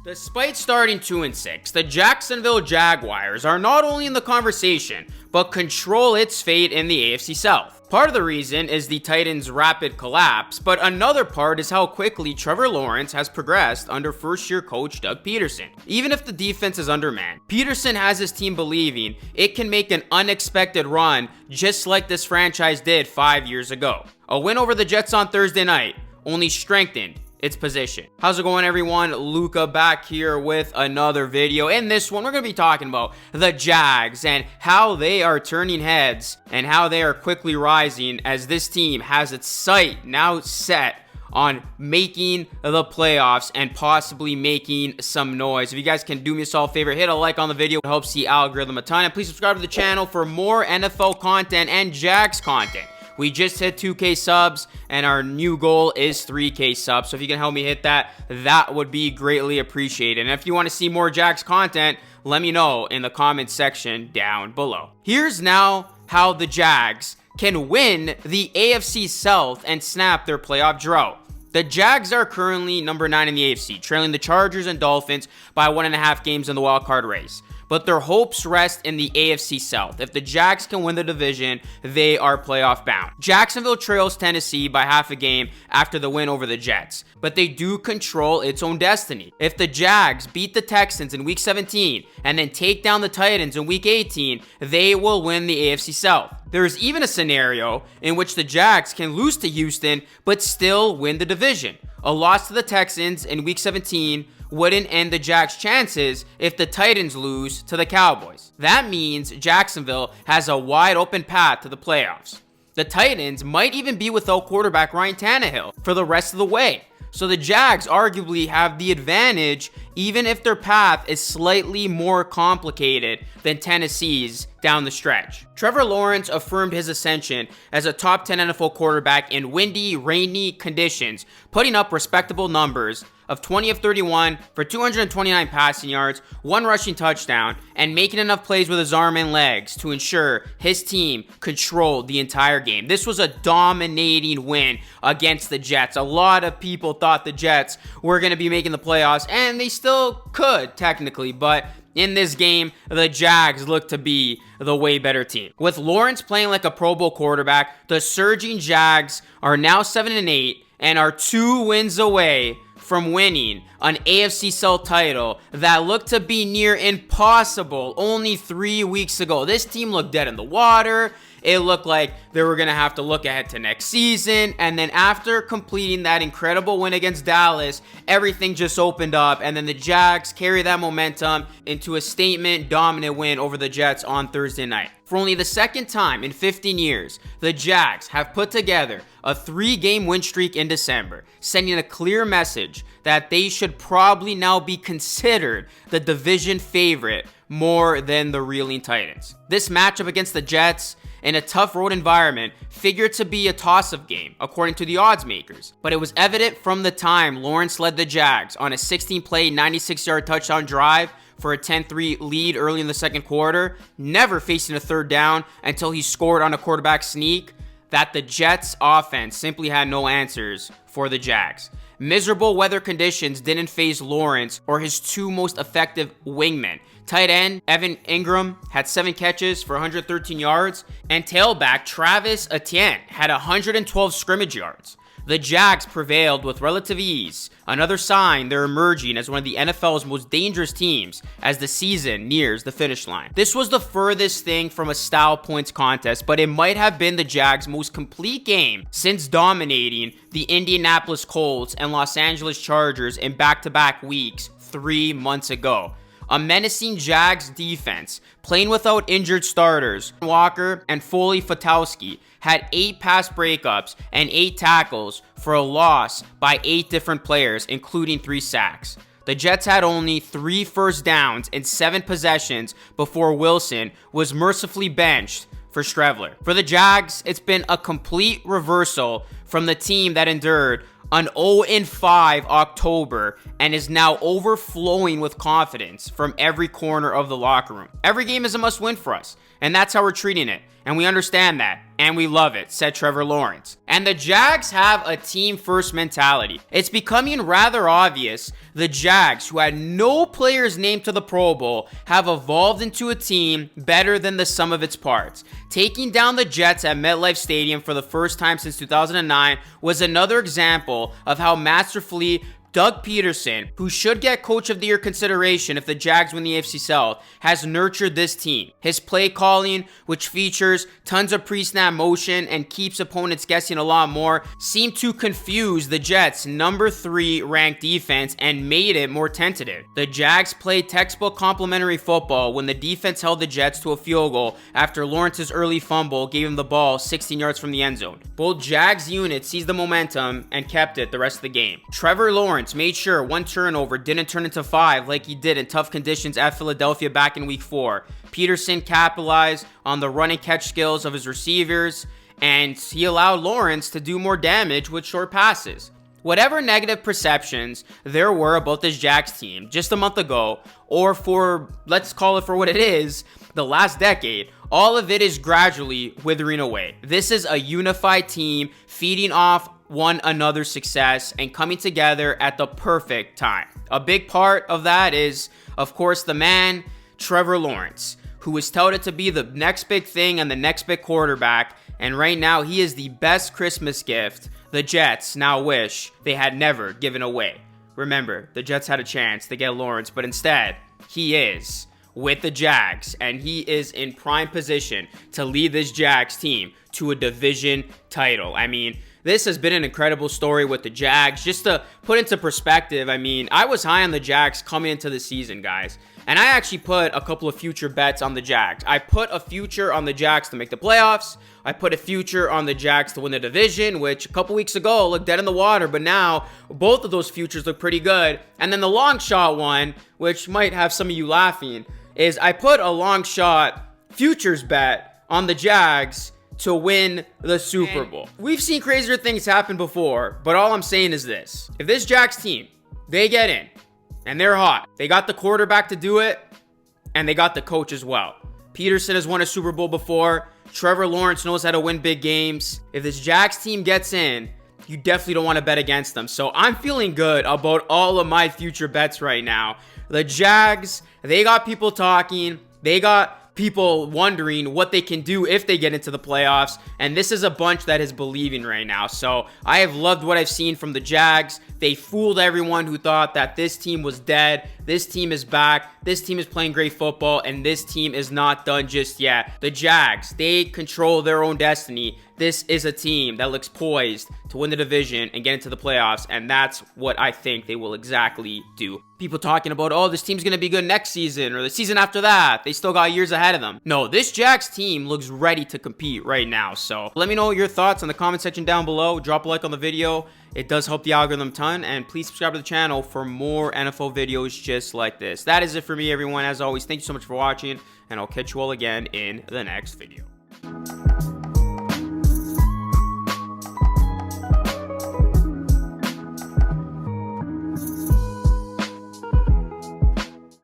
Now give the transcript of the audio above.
Despite starting 2-6, the Jacksonville Jaguars are not only in the conversation, but control its fate in the AFC South. Part of the reason is the Titans' rapid collapse, but another part is how quickly Trevor Lawrence has progressed under first-year coach Doug Pederson. Even if the defense is undermanned, Pederson has his team believing it can make an unexpected run just like this franchise did 5 years ago. A win over the Jets on Thursday night only strengthened its position. How's it going, everyone? Luca back here with another video. In this one, we're going to be talking about the Jags and how they are turning heads and how they are quickly rising as this team has its sight now set on making the playoffs and possibly making some noise. If you guys can do me a solid favor, hit a like on the video. It helps the algorithm a ton. And please subscribe to the channel for more NFL content and Jags content. We just hit 2K subs, and our new goal is 3K subs. So if you can help me hit that, that would be greatly appreciated. And if you want to see more Jags content, let me know in the comments section down below. Here's now how the Jags can win the AFC South and snap their playoff drought. The Jags are currently number 9 in the AFC, trailing the Chargers and Dolphins by 1.5 games in the wildcard race. But their hopes rest in the AFC South. If the Jags can win the division, they are playoff bound. Jacksonville trails Tennessee by half a game after the win over the Jets, but they do control its own destiny. If the Jags beat the Texans in Week 17 and then take down the Titans in Week 18, they will win the AFC South. There is even a scenario in which the Jags can lose to Houston but still win the division. A loss to the Texans in Week 17 wouldn't end the Jags' chances if the Titans lose to the Cowboys. That means Jacksonville has a wide open path to the playoffs. The Titans might even be without quarterback Ryan Tannehill for the rest of the way. So the Jags arguably have the advantage even if their path is slightly more complicated than Tennessee's down the stretch. Trevor Lawrence affirmed his ascension as a top 10 NFL quarterback in windy, rainy conditions, putting up respectable numbers of 20 of 31 for 229 passing yards, 1 rushing touchdown, and making enough plays with his arm and legs to ensure his team controlled the entire game. This was a dominating win against the Jets. A lot of people thought the Jets were going to be making the playoffs, and they still could technically, but in this game, the Jags look to be the way better team. With Lawrence playing like a Pro Bowl quarterback, the surging Jags are now 7-8 and are 2 wins away from winning an AFC South title that looked to be near impossible only 3 weeks ago. This team looked dead in the water. It looked like they were going to have to look ahead to next season. And then after completing that incredible win against Dallas, everything just opened up. And then the Jags carry that momentum into a statement dominant win over the Jets on Thursday night. For only the second time in 15 years, the Jags have put together a 3-game win streak in December, sending a clear message that they should probably now be considered the division favorite more than the reeling Titans. This matchup against the Jets in a tough road environment figured to be a toss-up game, according to the odds makers. But it was evident from the time Lawrence led the Jags on a 16-play, 96-yard touchdown drive for a 10-3 lead early in the second quarter, never facing a third down until he scored on a quarterback sneak, that the Jets' offense simply had no answers for the Jags. Miserable weather conditions didn't faze Lawrence or his 2 most effective wingmen. Tight end Evan Ingram had 7 catches for 113 yards, and tailback Travis Etienne had 112 scrimmage yards. The Jags prevailed with relative ease, another sign they're emerging as one of the NFL's most dangerous teams as the season nears the finish line. This was the furthest thing from a style points contest, but it might have been the Jags' most complete game since dominating the Indianapolis Colts and Los Angeles Chargers in back-to-back weeks 3 months ago. A menacing Jags defense, playing without injured starters, Walker and Foley Fatowski, had 8 pass breakups and 8 tackles for a loss by 8 different players, including 3 sacks. The Jets had only 3 first downs in 7 possessions before Wilson was mercifully benched for Streveler. For the Jags, it's been a complete reversal from the team that endured an 0-5 October and is now overflowing with confidence from every corner of the locker room. Every game is a must-win for us, and that's how we're treating it. And we understand that. And we love it, said Trevor Lawrence. And the Jags have a team-first mentality. It's becoming rather obvious the Jags, who had no players named to the Pro Bowl, have evolved into a team better than the sum of its parts. Taking down the Jets at MetLife Stadium for the first time since 2009 was another example of how masterfully Doug Pederson, who should get Coach of the Year consideration if the Jags win the AFC South, has nurtured this team. His play calling, which features tons of pre-snap motion and keeps opponents guessing a lot more, seemed to confuse the Jets' number 3 ranked defense and made it more tentative. The Jags played textbook complimentary football when the defense held the Jets to a field goal after Lawrence's early fumble gave him the ball 16 yards from the end zone. Both Jags units seized the momentum and kept it the rest of the game. Trevor Lawrence made sure one turnover didn't turn into 5 like he did in tough conditions at Philadelphia back in week 4. Pederson capitalized on the run and catch skills of his receivers, and he allowed Lawrence to do more damage with short passes. Whatever negative perceptions there were about this Jags team just a month ago, or for, let's call it for what it is, the last decade, all of it is gradually withering away. This is a unified team feeding off one another's success and coming together at the perfect time. A big part of that is, of course, the man, Trevor Lawrence, who is touted to be the next big thing and the next big quarterback, and right now he is the best Christmas gift the Jets now wish they had never given away. Remember, the Jets had a chance to get Lawrence, but instead, he is with the Jags, and he is in prime position to lead this Jags team to a division title. I mean, this has been an incredible story with the Jags. Just to put into perspective, I mean, I was high on the Jags coming into the season, guys. And I actually put a couple of future bets on the Jags. I put a future on the Jags to make the playoffs. I put a future on the Jags to win the division, which a couple weeks ago looked dead in the water. But now, both of those futures look pretty good. And then the long shot one, which might have some of you laughing, is I put a long shot futures bet on the Jags to win the Super Bowl. We've seen crazier things happen before, but all I'm saying is this. If this Jags team, they get in, and they're hot, they got the quarterback to do it, and they got the coach as well. Pederson has won a Super Bowl before. Trevor Lawrence knows how to win big games. If this Jags team gets in, you definitely don't want to bet against them. So I'm feeling good about all of my future bets right now. The Jags, they got people talking. They got people wondering what they can do if they get into the playoffs, and this is a bunch that is believing right now. So I have loved what I've seen from the Jags. They fooled everyone who thought that this team was dead. This team is back. This team is playing great football, and this team is not done just yet. The Jags, they control their own destiny. This is a team that looks poised to win the division and get into the playoffs, and that's what I think they will exactly do. People talking about, oh, this team's going to be good next season or the season after that. They still got years ahead of them. No, this Jags team looks ready to compete right now. So let me know your thoughts in the comment section down below. Drop a like on the video. It does help the algorithm a ton. And please subscribe to the channel for more NFL videos just like this. That is it for me, everyone. As always, thank you so much for watching, and I'll catch you all again in the next video.